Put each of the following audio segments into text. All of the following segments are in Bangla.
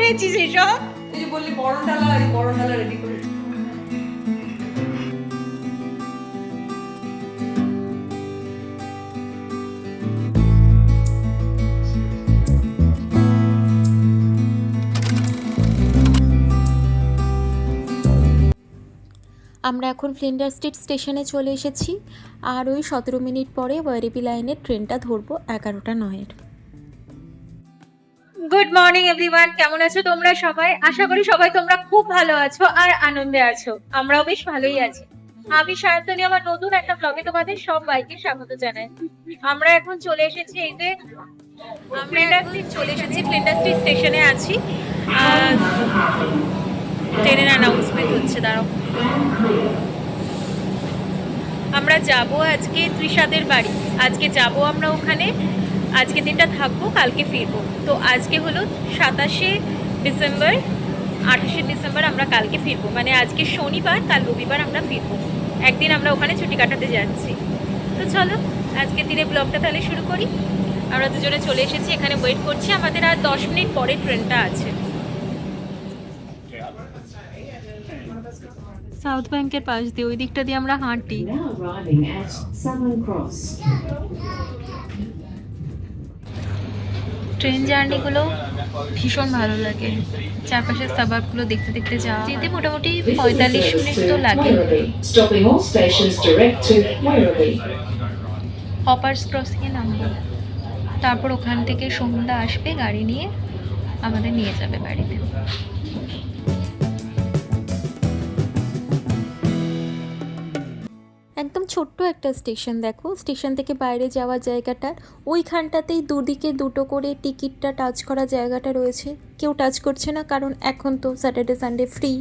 করেছিস এসব? এই যে বললি বরণ ডালা রেডি করে। আমরা এখন ফ্লিন্ডার স্ট্রিট স্টেশনে চলে এসেছি আর ওই 17 মিনিট পরে ওয়ারেপি লাইনের ট্রেনটা ধরবো 11:09। গুড মর্নিং এভরিওয়ান, কেমন আছো তোমরা সবাই? আশা করি সবাই তোমরা খুব ভালো আছো আর আনন্দে আছো। আমরাও বেশ ভালোই আছি। আমি সায়ন্তনী, আমার নতুন একটা ব্লগে তোমাদের সবাইকে স্বাগত জানাই। আমরা এখন চলে এসেছি এই যে ফ্লিন্ডার স্ট্রিট স্টেশনে আছি। ট্রেনের অ্যানাউন্সমেন্ট হচ্ছে, দাঁড়াও। আমরা যাব আজকে তৃষাদের বাড়ি। আজকে যাব আমরা ওখানে, আজকে দিনটা থাকবো, কালকে ফিরবো। তো আজকে হলো 27শে ডিসেম্বর, 28শে ডিসেম্বর আমরা কালকে ফিরবো। মানে আজকে শনিবার, কাল রবিবার আমরা ফিরবো। একদিন আমরা ওখানে ছুটি কাটাতে যাচ্ছি। তো চলো আজকের দিনে ব্লগটা তাহলে শুরু করি। আমরা দুজনে চলে এসেছি, এখানে ওয়েট করছি। আমাদের আর 10 মিনিট পরে ট্রেনটা আছে। সাউথ ব্যাংকের পাশ দিয়ে, ওই দিকটা দিয়ে আমরা হাঁটি। ট্রেন জার্নিগুলো ভীষণ ভালো লাগে, চারপাশের সাবাবগুলো দেখতে দেখতে যাওয়া। যেতে মোটামুটি 45 মিনিট তো লাগে। হপার্স ক্রসিংয়ে নামবো, তারপর ওখান থেকে সন্ধ্যা আসবে, গাড়ি নিয়ে আমাদের নিয়ে যাবে বাড়িতে। একদম ছোট্ট একটা স্টেশন, দেখো স্টেশন থেকে বাইরে যাওয়ার জায়গাটা ওইখানটাতেই দুদিকে দুটো করে টিকিটটা টাচ করা জায়গাটা রয়েছে। কেউ টাচ করছে না, কারণ এখন তো স্যাটারডে সানডে ফ্রি,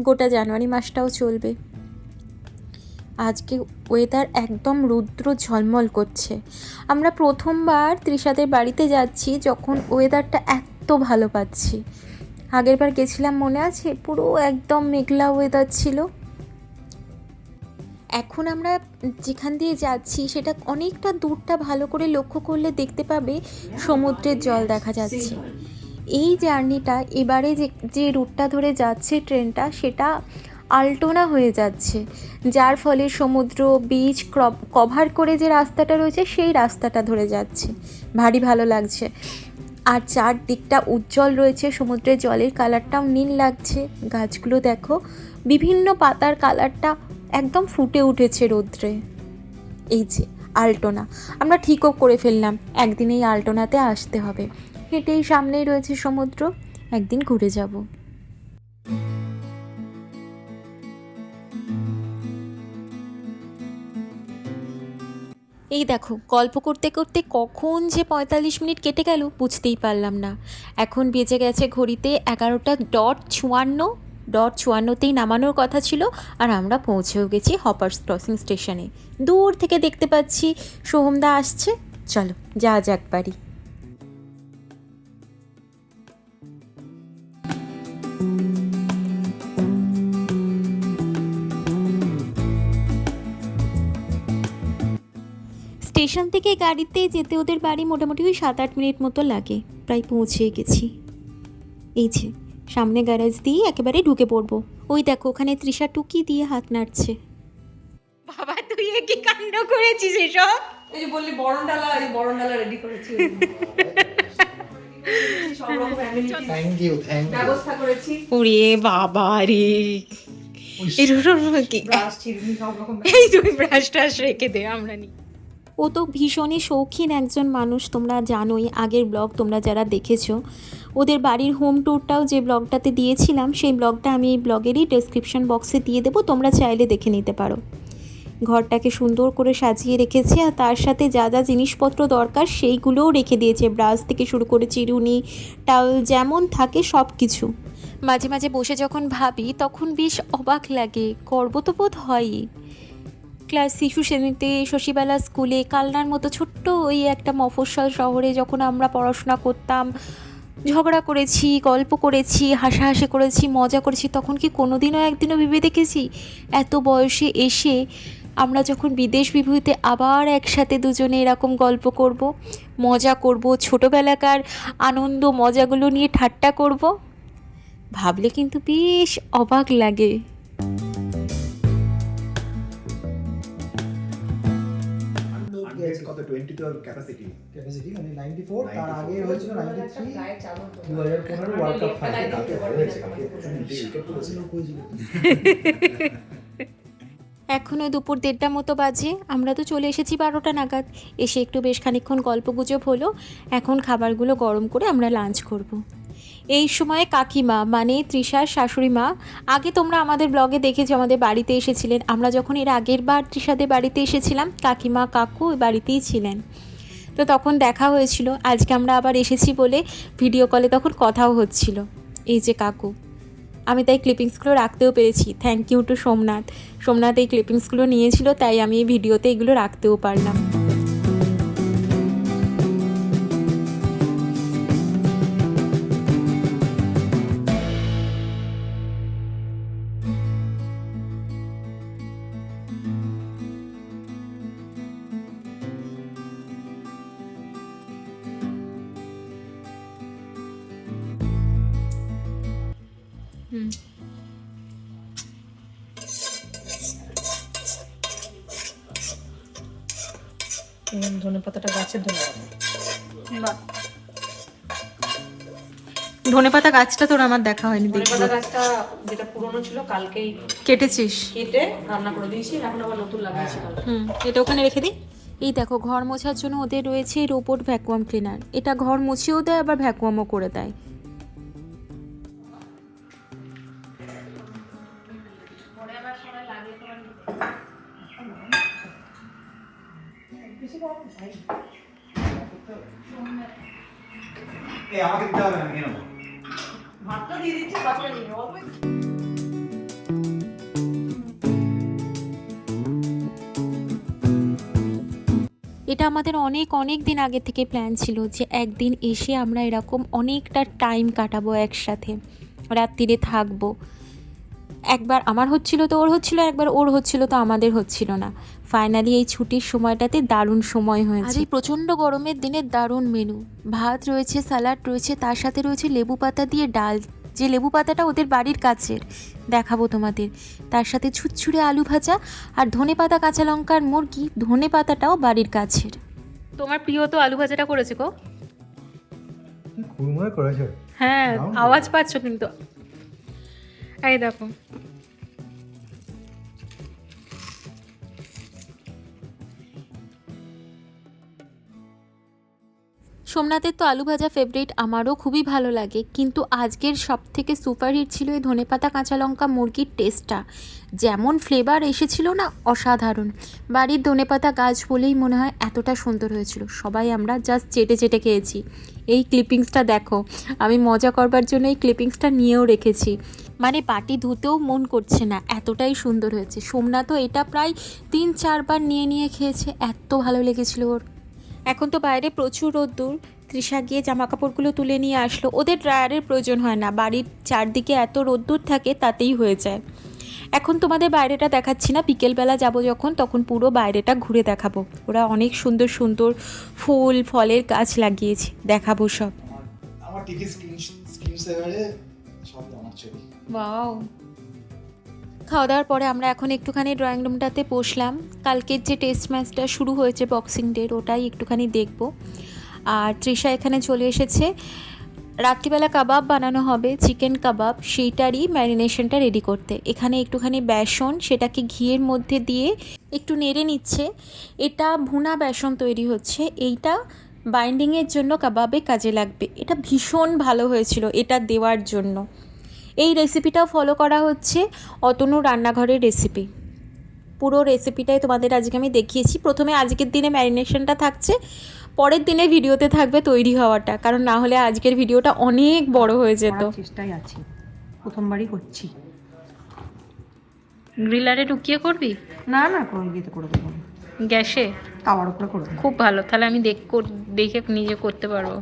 গোটা জানুয়ারি মাসটাও চলবে। আজকে ওয়েদার একদম রৌদ্র ঝলমল করছে। আমরা প্রথমবার তৃষাদের বাড়িতে যাচ্ছি যখন ওয়েদারটা এত ভালো পাচ্ছি। আগেরবার গেছিলাম মনে আছে, পুরো একদম মেঘলা ওয়েদার ছিল। এখন আমরা যেখান দিয়ে যাচ্ছি সেটা অনেকটা দূরটা ভালো করে লক্ষ্য করলে দেখতে পাবে সমুদ্রের জল দেখা যাচ্ছে। এই জার্নিটা এবারে যে রুটটা ধরে যাচ্ছে ট্রেনটা, সেটা আলটোনা হয়ে যাচ্ছে, যার ফলে সমুদ্র বিচ কভার করে যে রাস্তাটা রয়েছে সেই রাস্তাটা ধরে যাচ্ছে। ভারী ভালো লাগছে। আর চারদিকটা উজ্জ্বল রয়েছে, সমুদ্রের জলের কালারটাও নীল লাগছে। গাছগুলো দেখো, বিভিন্ন পাতার কালারটা একদম ফুটে উঠেছে রৌদ্রে। এই যে আলটোনা, আমরা ঠিকও করে ফেললাম একদিন এই আলটোনাতে আসতে হবে। হেঁটেই সামনেই রয়েছে সমুদ্র, একদিন ঘুরে যাব। এই দেখো, গল্প করতে করতে কখন যে 45 মিনিট কেটে গেল বুঝতেই পারলাম না। এখন বেজে গেছে ঘড়িতে 11:54। 54তেই নামানোর কথা ছিল, আর আমরা পৌঁছেও গেছি হপার্স ক্রসিং স্টেশনে। দূর থেকে দেখতে পাচ্ছি সোহমদা আসছে। চলো যা যাক বাড়ি। স্টেশন থেকে গাড়িতে যেতে ওদের বাড়ি মোটামুটি ওই 7-8 মিনিট মতো লাগে। প্রায় পৌঁছে গেছি। এই যে সামনে গ্যারেজ দিয়ে একেবারে ঢুকে পড়বো। ওই দেখো ওখানে তৃষা টুকি দিয়ে হাত নাড়ছে। বাবা, তুই কি কাণ্ড করেছিস এসব? এই যে বললি বরণ ডালা রেডি করেছি। সব রকম থ্যাংক ইউ ব্যবস্থা করেছি। ওরে বাবা রে, ব্রাশ চিরুনি সব রকম। এই তুই ব্রাশ টাশ রেখে দে, আমরা নি। ও তো ভীষণই শৌখিন একজন মানুষ, তোমরা জানোই। আগের ব্লগ তোমরা যারা দেখেছো, ওদের বাড়ির হোম ট্যুরটাও যে ব্লগটাতে দিয়েছিলাম, সেই ব্লগটা আমি এই ব্লগেরই ডেসক্রিপশন বক্সে দিয়ে দেবো, তোমরা চাইলে দেখে নিতে পারো। ঘরটাকে সুন্দর করে সাজিয়ে রেখেছে, আর তার সাথে যা যা জিনিসপত্র দরকার সেইগুলোও রেখে দিয়েছে। ব্রাশ থেকে শুরু করে চিরুনি, টাওয়েল, যেমন থাকে সব কিছু। মাঝে মাঝে বসে যখন ভাবি তখন বেশ অবাক লাগে, গর্ব তো বোধ হয়ই। ক্লাস শিশু শ্রেণীতে, শশীবালা স্কুলে, কালনার মতো ছোট্ট ওই একটা মফস্বল শহরে যখন আমরা পড়াশোনা করতাম, ঝগড়া করেছি, গল্প করেছি, হাসাহাসি করেছি, মজা করেছি, তখন কি কোনোদিনও একদিনও ভেবে দেখেছি এত বয়সে এসে আমরা যখন বিদেশ বিভূতিতে আবার একসাথে দুজনে এরকম গল্প করব, মজা করব, ছোটোবেলাকার আনন্দ মজাগুলো নিয়ে ঠাট্টা করব, ভাবলে কিন্তু বেশ অবাক লাগে। কত 20 তো ক্যাপাসিটি মানে 94 তার আগে হয়েছিল 93 গায়ে চাদর তো। 2015 ওয়ার্ল্ড কাপ ফাইনাল কালকে হয়েছে কালকে উইকেট তুলেছিল এখনও দুপুর 1:30 মতো বাজে, আমরা তো চলে এসেছি 12টা নাগাদ। এসে একটু বেশ খানিকক্ষণ গল্পগুজব হলো, এখন খাবারগুলো গরম করে আমরা লাঞ্চ করব। এই সময় কাকিমা মানে তৃষার শাশুড়ি মা, আগে তোমরা আমাদের ব্লগে দেখেছো আমাদের বাড়িতে এসেছিলেন, আমরা যখন এর আগের বার তৃষাদের বাড়িতে এসেছিলাম কাকিমা কাকু ওই বাড়িতেই ছিলেন, তো তখন দেখা হয়েছিল। আজকে আমরা আবার এসেছি বলে ভিডিও কলে তখন কথাও হচ্ছিল। এই যে কাকু, আমি তাই ক্লিপিংসগুলো রাখতেও পেরেছি, thank you to Somnath. Somnath এই ক্লিপিংসগুলো নিয়েছিল, তাই আমি এই ভিডিওতে এগুলো রাখতেও পারলাম। ধনেপাতাটা গাছের ধনেপাতা। বাহ, ধনেপাতা গাছটা তোর আমার দেখা হয়নি, দেখবো। ধনেপাতা গাছটা যেটা পুরনো ছিল কালকেই কেটেছিস? কেটে রান্না করে দিয়েছি, এখন আবার নতুন লাগাইছি কালকে। এটা ওখানে রেখে দিই। এই দেখো, ঘর মোছার জন্য ওদের রয়েছে রোবট ভ্যাকুয়াম ক্লিনার, এটা ঘর মুছেও দেয় আবার ভ্যাকুয়ামও করে দেয়। এই আমাকে দিতে হবে আমি কেন ভাতটা দিয়ে দিচ্ছি, ভাতটা নিয়ে অল্প এটা আমাদের অনেক অনেক দিন আগে থেকে প্ল্যান ছিল যে একদিন এসে আমরা এরকম অনেকটা টাইম কাটাবো একসাথে, রাত্রিরে থাকবো। একবার আমার হচ্ছিল তো ওর হচ্ছিল, একবার ওর হচ্ছিল তো আমাদের হচ্ছিল না। ফাইনালি এই ছুটির সময়টাতে দারুণ সময় হয়েছে। এই প্রচণ্ড গরমের দিনে দারুণ মেনু, ভাত রয়েছে, স্যালাড রয়েছে, তার সাথে রয়েছে লেবু পাতা দিয়ে ডাল, যে লেবু পাতাটা ওদের বাড়ির কাছের, দেখাবো তোমাদের। তার সাথে ছুটছুড়ে আলু ভাজা আর ধনেপাতা কাঁচা লঙ্কার মুরগি, ধনেপাতাটাও বাড়ির কাছের। তোমার প্রিয় তো আলু ভাজাটা করেছে গো। কুরমা করেছে। হ্যাঁ, আওয়াজ পাচ্ছ কিন্তু। এই দেখো, সোমনাথের তো আলু ভাজা ফেভারিট, আমারও খুবই ভালো লাগে, কিন্তু আজকের সবথেকে সুপারহিট ছিল এই ধনেপাতা কাঁচা লঙ্কা মুরগির টেস্টটা। যেমন ফ্লেভার এসেছিল না, অসাধারণ। বাড়ির ধনেপাতা গাছ বলেই মনে হয় এতটা সুন্দর হয়েছিল। সবাই আমরা জাস্ট চেটে চেটে খেয়েছি। এই ক্লিপিংসটা দেখো, আমি মজা করবার জন্য এই ক্লিপিংসটা নিয়েও রেখেছি, মানে বাটি ধুতেও মন করছে না, এতটাই সুন্দর হয়েছে। সোমনাথও এটা প্রায় 3-4 বার নিয়ে খেয়েছে, এত ভালো লেগেছিল ওর। এখন তো বাইরে প্রচুর রোদ্দুর, তৃষা গিয়ে জামা কাপড়গুলো তুলে নিয়ে আসলো। ওদের ড্রায়ারের প্রয়োজন হয় না, বাড়ির চারদিকে এত রোদ্দুর থাকে তাতেই হয়ে যায়। এখন তোমাদের বাইরেটা দেখাচ্ছি না, বিকেলবেলা যাব যখন তখন পুরো বাইরেটা ঘুরে দেখাবো। ওরা অনেক সুন্দর সুন্দর ফুল ফলের গাছ লাগিয়েছে, দেখাবো সব। আমার টিভি স্ক্রিন সেভারে সব আমার ছবি ওয়াও। খাওয়া দাওয়ার পরে আমরা এখন একটুখানি ড্রয়িং রুমটাতে বসলাম। কালকের যে টেস্ট ম্যাচটা শুরু হয়েছে বক্সিং ডের, ওটাই একটুখানি দেখব। আর তৃষা এখানে চলে এসেছে, রাত্রিবেলা কাবাব বানানো হবে, চিকেন কাবাব, সেইটারই ম্যারিনেশনটা রেডি করতে। এখানে একটুখানি বেসন, সেটাকে ঘিয়ের মধ্যে দিয়ে একটু নেড়ে নিচ্ছে। এটা ভুনা বেসন তৈরি হচ্ছে, এইটা বাইন্ডিংয়ের জন্য কাবাবে কাজে লাগবে। এটা ভীষণ ভালো হয়েছিল এটা দেওয়ার জন্য। এই রেসিপিটাও ফলো করা হচ্ছে অতনু রান্নাঘরের রেসিপি। পুরো রেসিপিটাই তোমাদের আজকে আমি দেখিয়েছি। প্রথমে আজকের দিনে ম্যারিনেশনটা থাকছে, পরের দিনে ভিডিওতে থাকবে তৈরি হওয়াটা, কারণ না হলে আজকের ভিডিওটা অনেক বড় হয়ে যেত। করার চেষ্টায় আছি, প্রথমবারই করছি। গ্রিলারে ঢুকিয়ে করবি? না না, করে দিতে করে দেবো, গ্যাসে? তাওয়ার উপরে করে দেবো। খুব ভালো, তাহলে আমি দেখে নিজে করতে পারবো।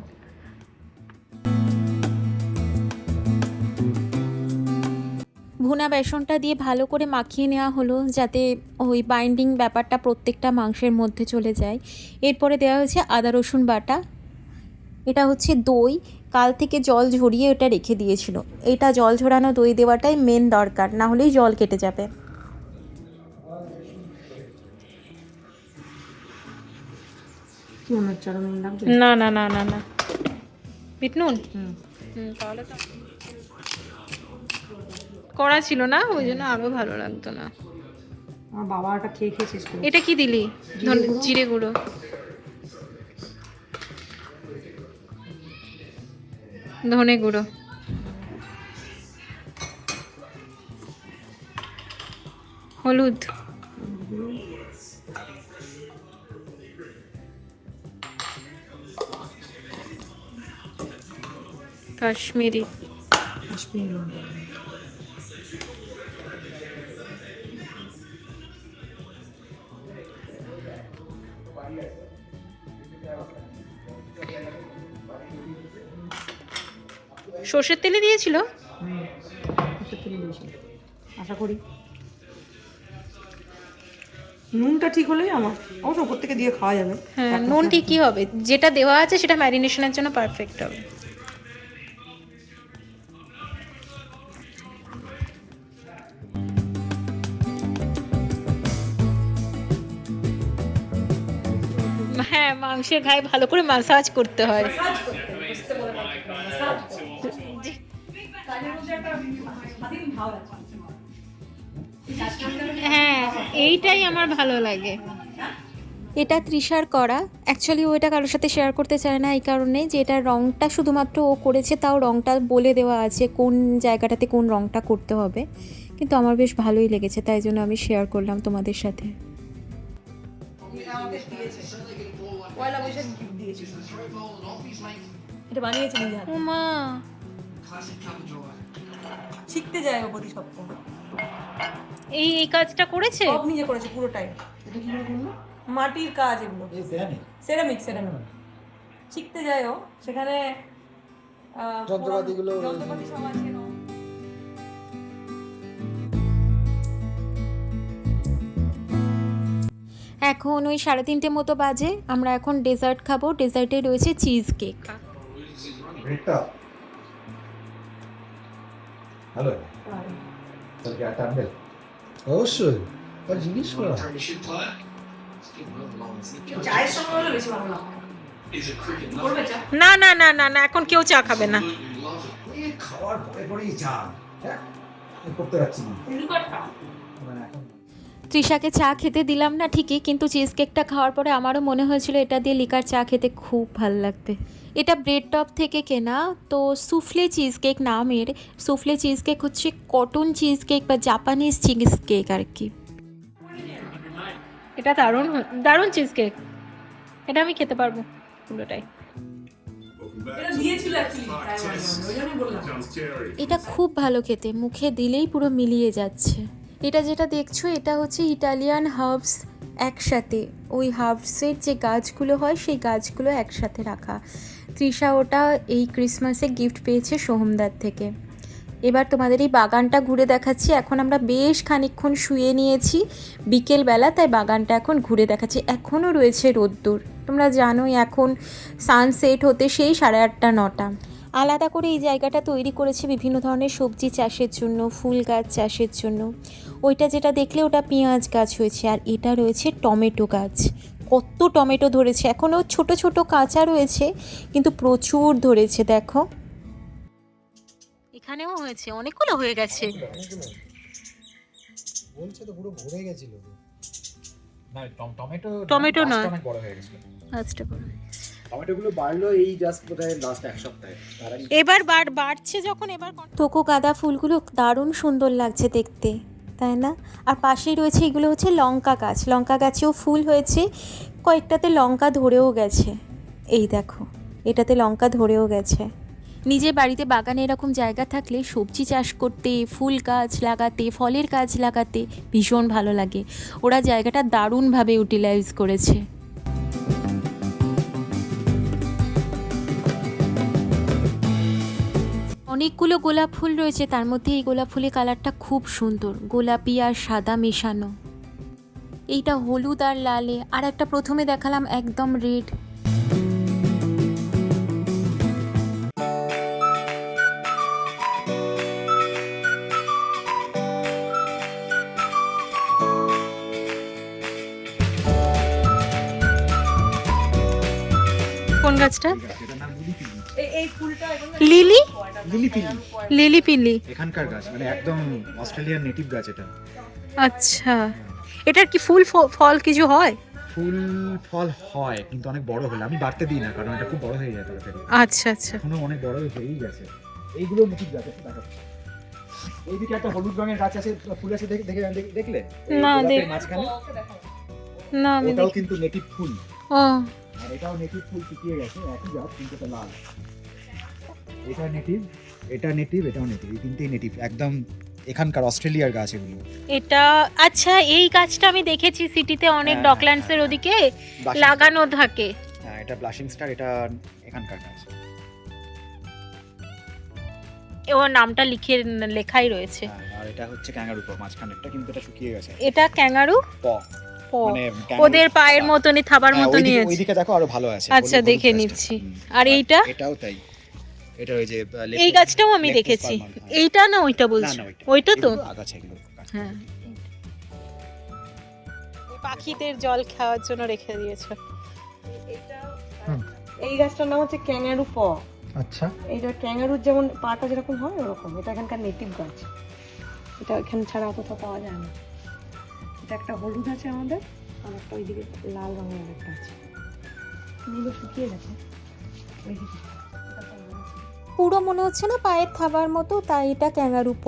ভুনা বেসনটা দিয়ে ভালো করে মাখিয়ে নেওয়া হলো যাতে ওই বাইন্ডিং ব্যাপারটা প্রত্যেকটা মাংসের মধ্যে চলে যায়। এরপরে দেওয়া হয়েছে আদা রসুন বাটা, এটা হচ্ছে দই, কাল থেকে জল ঝরিয়ে ওটা রেখে দিয়েছিল। এটা জল ঝরানো দই দেওয়াটাই মেন দরকার, না হলেই জল কেটে যাবে। কি মনে হচ্ছে আরো নুন লাগবে? না না না না না, বিট নুন তাহলে তো করা ছিল না, ওই জন্য আরও ভালো লাগতো না। আমার বাবা এটা খেয়ে খেয়ে শেষ করে। এটা কি দিলি? জিরে গুঁড়ো, ধনে গুঁড়ো, হলুদ, কাশ্মীরি, কাশ্মীরি লঙ্কা। সর্ষের তেলে দিয়েছিল। সর্ষের তেলে দিয়েছি আশা করি। নুনটা ঠিক হলেই আমার অবশ্য ওপর থেকে দিয়ে খাওয়া যাবে। হ্যাঁ, নুন ঠিকই হবে, যেটা দেওয়া আছে সেটা ম্যারিনেশনের জন্য পারফেক্ট হবে। হ্যাঁ, মাংসের গায়ে ভালো করে মাসাজ করতে হয়। হ্যাঁ, এইটাই আমার ভালো লাগে। এটা তৃষার করা, অ্যাকচুয়ালি ও এটা কারোর সাথে শেয়ার করতে চায় না এই কারণে যে এটার রঙটা শুধুমাত্র ও করেছে, তাও রঙটা বলে দেওয়া আছে কোন জায়গাটাতে কোন রঙটা করতে হবে, কিন্তু আমার বেশ ভালোই লেগেছে, তাই জন্য আমি শেয়ার করলাম তোমাদের সাথে। এটা বানিয়েছে নিজে হাতে। ওমা, শিখতে যায় ও প্রতি সপ্তাহ। এই কাজটা করেছে? সব নিজে করেছে পুরোটাই। এটা কি করে করলো? মাটির কাজ এগুলো। এই সেরামিক সেরামিক শিখতে যায় ও সেখানে। যন্ত্রপাতিগুলো যন্ত্রপাতি সব আছে। এখন ওই 3:30 মতো বাজে, আমরা এখন ডেজার্ট খাবো। ডেজার্টে রয়েছে চিজ কেক। ব্রেডটা হ্যালো তাহলে কি একটা আনবে? অবশ্যই তার জিনিস করা চায়ের সঙ্গে হলে বেশি ভালো লাগে। করবে চা? না না না না না, এখন কেউ চা খাবে না। এই খাওয়ার পরে পরেই চা, হ্যাঁ করতে পারছি না মানে এখন। তৃষাকে চা খেতে দিলাম না ঠিকই, কিন্তু চিজ কেকটা খাওয়ার পরে আমারও মনে হয়েছিল এটা দিয়ে লিকার চা খেতে খুব ভালো লাগবে। এটা ব্রেড টপ থেকে কেনা, তো সুফলে চিজ কেক নামের। সুফলে চিজ কেক হচ্ছে কটন চিজ কেক বা জাপানিজ চিজ কেক আর কি। এটা দারুণ দারুণ চিজ কেক, এটা আমি খেতে পারবো পুরোটাই। এটা দিয়েছিল অ্যাকচুয়ালি, ওই জন্যই বললাম। এটা খুব ভালো খেতে, মুখে দিলেই পুরো মিলিয়ে যাচ্ছে। এটা যেটা দেখছো এটা হচ্ছে ইটালিয়ান হার্বস একসাথে, ওই হার্বসের যে গাছগুলো হয় সেই গাছগুলো একসাথে রাখা। তৃষা ওটা এই ক্রিসমাসে গিফট পেয়েছে সোহমদার থেকে। এবার তোমাদের এই বাগানটা ঘুরে দেখাচ্ছি। এখন আমরা বেশ খানিকক্ষণ শুয়ে নিয়েছি বিকেলবেলা, তাই বাগানটা এখন ঘুরে দেখাচ্ছি। এখনও রয়েছে রোদ্দুর, তোমরা জানোই এখন সানসেট হতে সেই 8:30 9টা। আলাদা করে এই জায়গাটা তৈরি করেছে বিভিন্ন ধরনের সবজি চাষের জন্য, ফুল গাছ চাষের জন্য। ওইটা যেটা দেখলে ওটা পেঁয়াজ গাছ হয়েছে, আর এটা রয়েছে টমেটো গাছ। কত টমেটো ধরেছে, এখনও ছোট ছোট কাঁচা রয়েছে কিন্তু প্রচুর ধরেছে, দেখো এখানেও হয়েছে, অনেকগুলো হয়ে গেছে। বলছে তো পুরো ভরে গেছিল না টমেটো না, অনেক বড় হয়ে গেছিল। আচ্ছা টমেটোগুলো বাড়লো এই জাস্ট বোধহয় লাস্ট এক সপ্তাহে। এবার বাড়ছে যখন। এবার তোকো গাঁদা ফুলগুলো দারুণ সুন্দর লাগছে দেখতে, তাই না? আর পাশেই রয়েছে এগুলো হচ্ছে লঙ্কা গাছ। লঙ্কা গাছেও ফুল হয়েছে, কয়েকটাতে লঙ্কা ধরেও গেছে। এই দেখো, এটাতে লঙ্কা ধরেও গেছে। নিজের বাড়িতে বাগানে এরকম জায়গা থাকলে সবজি চাষ করতে, ফুল গাছ লাগাতে, ফলের গাছ লাগাতে ভীষণ ভালো লাগে। ওরা জায়গাটা দারুণভাবে ইউটিলাইজ করেছে। অনেকগুলো গোলাপ ফুল রয়েছে, তার মধ্যে এই গোলাপ ফুলের কালারটা খুব সুন্দর, গোলাপি আর সাদা মেশানো। এইটা হলুদ আর লালে, আর একটা প্রথমে দেখালাম একদম রেড। কোন গাছটা? এটার নাম লিলি পিলি। এই ফুলটা লিলি লিলি পিলি লিলি পিলি। এখানকার গাছ, মানে একদম অস্ট্রেলিয়ান নেটিভ গাছ এটা। আচ্ছা, এটার কি ফুল ফল কিছু হয়? ফুল ফল হয় কিন্তু অনেক বড় হলে, আমি বাড়তে দিই না কারণ এটা খুব বড় হয়ে যায় তাড়াতাড়ি। আচ্ছা আচ্ছা। এখনো অনেক বড় হয়েই গেছে। এইগুলো নেটিভ গাছ আছে, দেখাচ্ছি। এইদিকে একটা হলুদ রঙের গাছ আছে, ফুল আছে, দেখলে? এই না, গোলাপের মাঝখানে না আমি ওটাও কিন্তু নেটিভ ফুল, ও আর এটাও নেটিভ ফুল শুকিয়ে গেছে, একই গাছ কিন্তু এটা লাল। এটা নেটিভ, এটা নেটিভ, এটাও নেটিভ, এই তিনটেই নেটিভ, একদম এখানকার অস্ট্রেলিয়ার গাছ এগুলো। এটা আচ্ছা, এই গাছটা আমি দেখেছি সিটিতে অনেক হ্যাঁ, ডকল্যান্ডসের হ্যাঁ, ওদিকে Blushing লাগানো থাকে। star, হ্যাঁ এটা ব্লাশিং স্টার, এটা এখানকার গাছ। ওর নামটা লেখাই রয়েছে। হ্যাঁ, আর এটা হচ্ছে ক্যাঙ্গারু পা, মাঝখানেরটা কিন্তু এটা শুকিয়ে গেছে। এটা ক্যাঙ্গারু প, মানে ওদের পায়ের মতনই, থাবার মতনই আছে। ওইদিকে দেখো আরো ভালো আছে। আচ্ছা, হলুদ দেখে গাছটা। নিচ্ছি। হুম। আর এইটা? এটাও তাই, এটা ওই যে এই গাছটাও আমি দেখেছি। এইটা না ওইটা বলছি? ওইটা তো আগাছা এগুলো। হ্যাঁ, পাখিদের জল খাওয়ার জন্য রেখে দিয়েছে। এই গাছটার নাম হচ্ছে ক্যাঙ্গারু প। আচ্ছা, এইটা ক্যাঙ্গারুর যেমন পাটা যেরকম হয় ওরকম, এটা এখানকার নেটিভ গাছ। এটা এখানে ছাড়া কোথাও পাওয়া যায় না। এটা একটা হলুদ আছে আমাদের, আর একটা ওইদিকে লাল রঙের একটা আছে। এগুলো শুকিয়ে গেছে। ওইদিকে এটা ক্যাঙ্গারু। পুরো মনে হচ্ছে না পায়ের থাবার মতো, তাই এটা ক্যাঙ্গারু প।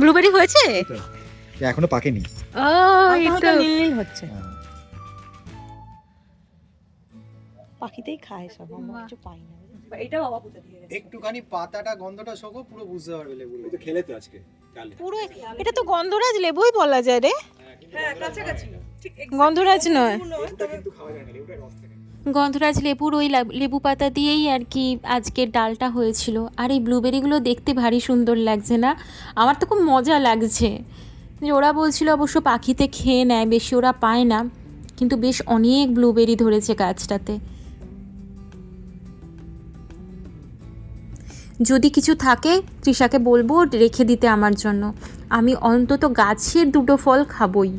ব্লুবেরি হয়েছে? এখনো পাকেনি। ও এটা নীল নীল হচ্ছে। হ্যাঁ। পাখিতেই খায় সব, আমরা কিছু পাই না। এটা বাবা পুজো দিয়ে গেছে। একটুখানি পাতাটা গন্ধটা শোকো, পুরো বুঝতে পারবে লেবু। তো খেলে তো আজকে কাল। পুরো এটা তো গন্ধরাজ লেবুই বলা যায় রে। হ্যাঁ, কাছাকাছি। ঠিক গন্ধরাজ নয়, কিন্তু খাওয়া যায় না, লেবুটা রস থাকে। গন্ধরাজ লেবুর ওই লেবু পাতা দিয়েই আর কি আজকের ডালটা হয়েছিল। আর এই ব্লুবেরিগুলো দেখতে ভারী সুন্দর লাগছে না? আমার তো খুব মজা লাগছে। যে ওরা বলছিল অবশ্য পাখিতে খেয়ে নেয়, বেশি ওরা পায় না, কিন্তু বেশ অনেক ব্লুবেরি ধরেছে গাছটাতে। যদি কিছু থাকে তৃষাকে বলবো রেখে দিতে আমার জন্য, আমি অন্তত গাছের দুটো ফল খাবই।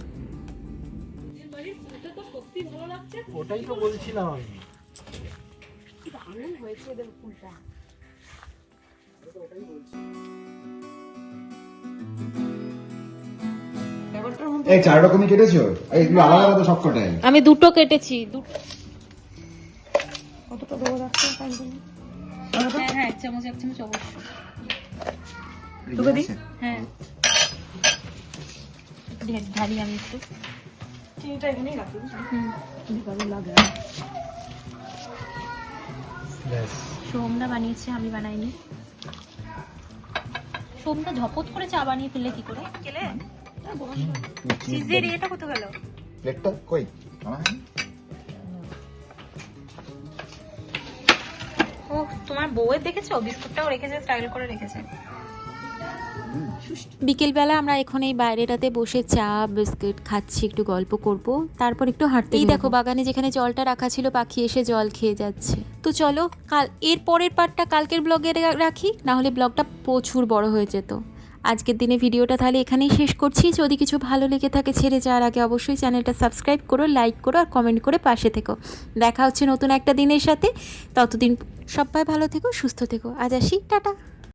ওটাই তো বলছিলাম আমি। এই 4 রকমই কেটেছো? এইগুলো আলাদা আলাদা সবকটাই? আমি দুটো কেটেছি। কতটা দেবো রাখতে হ্যাঁ হ্যাঁ, এক চামচ অবশ্যই। তোকে দিই? হ্যাঁ, ঢালি আমি একটু। চিনিটা এখানেই রাখি। ভালো লাগে। সোমদা বানিয়েছে, আমি বানাইনি। সোমদা ঝপত করে চা বানিয়ে ফেললে কি করে? চিজের এটা কত গেল? প্লেটটা কই? ও তোমার বউয়ের দেখেছো, বিস্কুটটাও রেখেছে, স্টাইল করে রেখেছে। বিকেলবেলা আমরা এখন এই বাইরেটাতে বসে চা বিস্কুট খাচ্ছি, একটু গল্প করব, তারপর একটু হাঁটতেই। দেখো বাগানে যেখানে জলটা রাখা ছিল, পাখি এসে জল খেয়ে যাচ্ছে। তো চলো এর পরের পার্টটা কালকের ব্লগে রাখি, না হলে ব্লগটা প্রচুর বড় হয়ে যেত। আজকের দিনে ভিডিওটা তাহলে এখানেই শেষ করছি। যদি কিছু ভালো লেগে থাকে ছেড়ে যাওয়ার আগে অবশ্যই চ্যানেলটা সাবস্ক্রাইব করো, লাইক করো আর কমেন্ট করে পাশে থেকো। দেখা হচ্ছে নতুন একটা দিনের সাথে। ততদিন সবাই ভালো থেকো, সুস্থ থেকো। আজ আসি, টাটা।